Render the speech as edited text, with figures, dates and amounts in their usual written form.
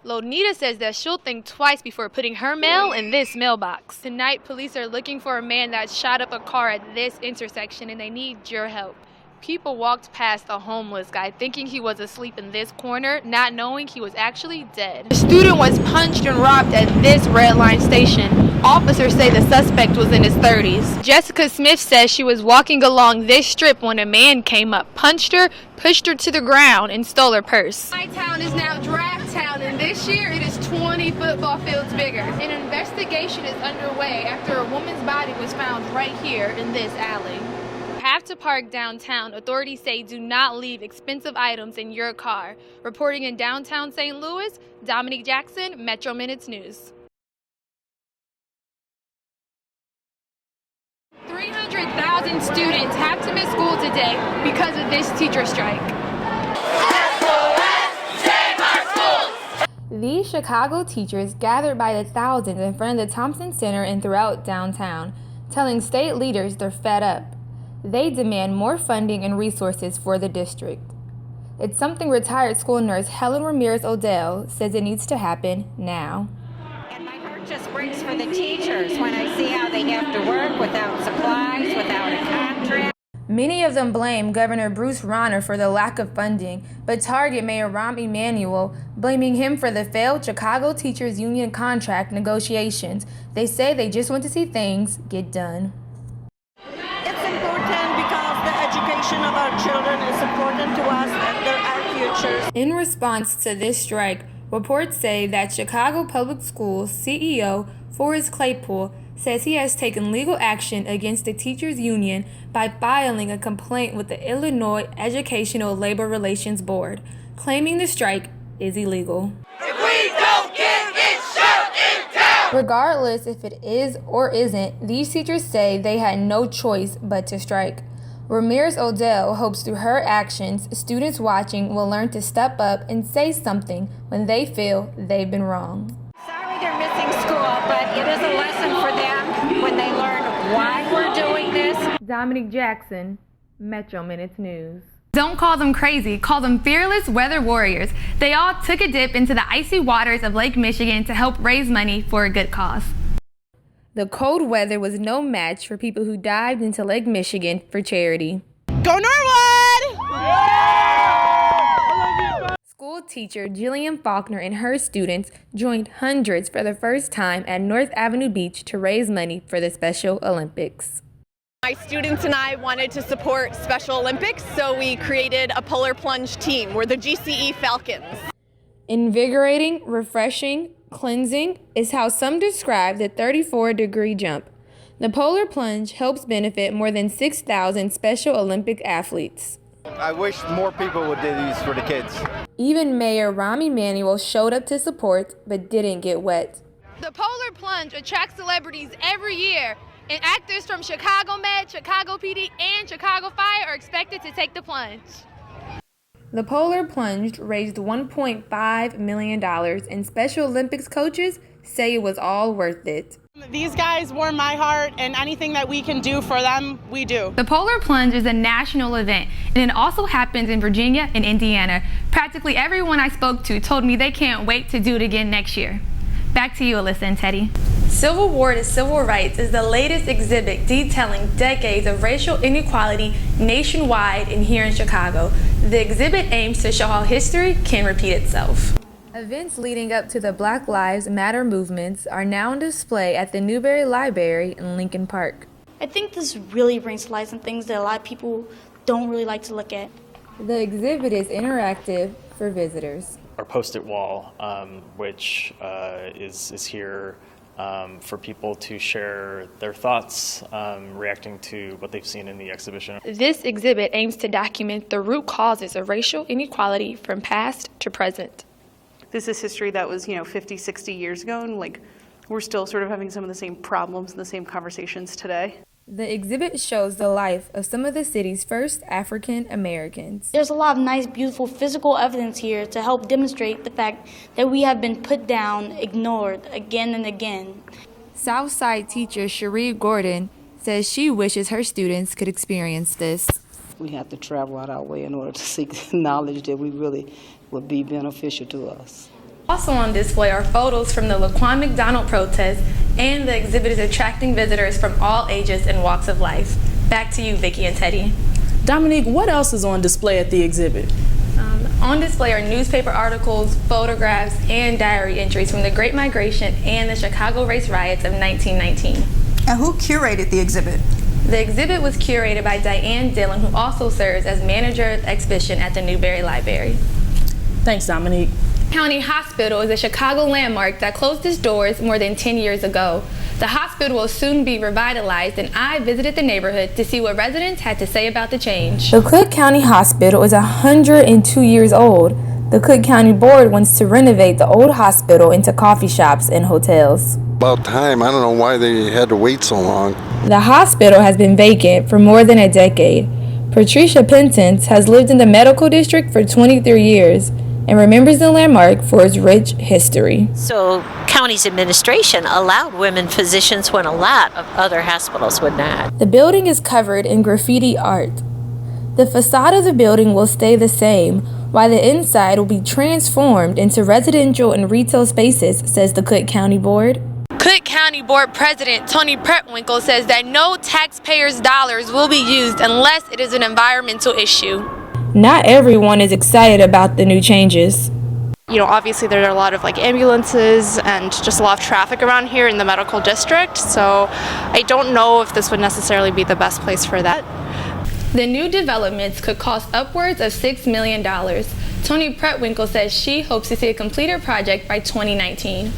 Lonita says that she'll think twice before putting her mail in this mailbox. Tonight, police are looking for a man that shot up a car at this intersection, and they need your help. People walked past a homeless guy thinking he was asleep in this corner, not knowing he was actually dead. The student was punched and robbed at this red line station. Officers say the suspect was in his 30s. Jessica Smith says she was walking along this strip when a man came up, punched her, pushed her to the ground, and stole her purse. My town is now Draft Town, and this year it is 20 football fields bigger. An investigation is underway after a woman's body was found right here in this alley. Have to park downtown. Authorities say do not leave expensive items in your car. Reporting in downtown St. Louis, Dominique Jackson, Metro Minutes News. 300,000 students have to miss school today because of this teacher strike. These Chicago teachers gathered by the thousands in front of the Thompson Center and throughout downtown, telling state leaders they're fed up. They demand more funding and resources for the district. It's something retired school nurse Helen Ramirez-Odell says it needs to happen now. And my heart just breaks for the teachers when I see how they have to work without supplies, without a contract. Many of them blame Governor Bruce Rauner for the lack of funding, but target Mayor Rahm Emanuel, blaming him for the failed Chicago Teachers Union contract negotiations. They say they just want to see things get done. Education of our children is important to us and they're our futures. In response to this strike, reports say that Chicago Public Schools CEO Forrest Claypool says he has taken legal action against the teachers union by filing a complaint with the Illinois Educational Labor Relations Board, claiming the strike is illegal. If we don't get it shut it down! Regardless if it is or isn't, these teachers say they had no choice but to strike. Ramirez-Odell hopes through her actions, students watching will learn to step up and say something when they feel they've been wrong. Sorry they're missing school, but it is a lesson for them when they learn why we're doing this. Dominique Jackson, Metro Minutes News. Don't call them crazy, call them fearless weather warriors. They all took a dip into the icy waters of Lake Michigan to help raise money for a good cause. The cold weather was no match for people who dived into Lake Michigan for charity. Go Norwood! Yeah! School teacher Jillian Faulkner and her students joined hundreds for the first time at North Avenue Beach to raise money for the Special Olympics. My students and I wanted to support Special Olympics, so we created a polar plunge team. We're the GCE Falcons. Invigorating, refreshing, cleansing is how some describe the 34-degree jump. The polar plunge helps benefit more than 6,000 Special Olympic athletes. I wish more people would do these for the kids. Even Mayor Rahm Emanuel showed up to support but didn't get wet. The polar plunge attracts celebrities every year, and actors from Chicago Med, Chicago PD, and Chicago Fire are expected to take the plunge. The polar plunge raised $1.5 million, and Special Olympics coaches say it was all worth it. These guys warm my heart, and anything that we can do for them, we do. The polar plunge is a national event, and it also happens in Virginia and Indiana. Practically everyone I spoke to told me they can't wait to do it again next year. Back to you, Alyssa and Teddy. Civil War to Civil Rights is the latest exhibit detailing decades of racial inequality nationwide and here in Chicago. The exhibit aims to show how history can repeat itself. Events leading up to the Black Lives Matter movements are now on display at the Newberry Library in Lincoln Park. I think this really brings to light some things that a lot of people don't really like to look at. The exhibit is interactive for visitors. Our post-it wall, which is here for people to share their thoughts, reacting to what they've seen in the exhibition. This exhibit aims to document the root causes of racial inequality from past to present. This is history that was, 50, 60 years ago, and we're still sort of having some of the same problems and the same conversations today. The exhibit shows the life of some of the city's first African Americans. There's a lot of nice, beautiful physical evidence here to help demonstrate the fact that we have been put down, ignored again and again. Southside teacher Cherie Gordon says she wishes her students could experience this. We have to travel out our way in order to seek knowledge that we really would be beneficial to us. Also on display are photos from the Laquan McDonald protest, and the exhibit is attracting visitors from all ages and walks of life. Back to you, Vicki and Teddy. Dominique, what else is on display at the exhibit? On display are newspaper articles, photographs, and diary entries from the Great Migration and the Chicago race riots of 1919. And who curated the exhibit? The exhibit was curated by Diane Dillon, who also serves as manager of the exhibition at the Newberry Library. Thanks, Dominique. County Hospital is a Chicago landmark that closed its doors more than 10 years ago. The hospital will soon be revitalized, and I visited the neighborhood to see what residents had to say about the change. The Cook County Hospital is 102 years old. The Cook County Board wants to renovate the old hospital into coffee shops and hotels. About time. I don't know why they had to wait so long. The hospital has been vacant for more than a decade. Patricia Pentance has lived in the medical district for 23 years and remembers the landmark for its rich history. So county's administration allowed women physicians when a lot of other hospitals would not. The building is covered in graffiti art. The facade of the building will stay the same, while the inside will be transformed into residential and retail spaces, says the Cook County Board. Cook County Board President Tony Pretwinkle says that no taxpayers' dollars will be used unless it is an environmental issue. Not everyone is excited about the new changes. You know, obviously there are a lot of ambulances and just a lot of traffic around here in the medical district, so I don't know if this would necessarily be the best place for that. The new developments could cost upwards of $6 million. Tony Pretwinkle says she hopes to see a completed project by 2019.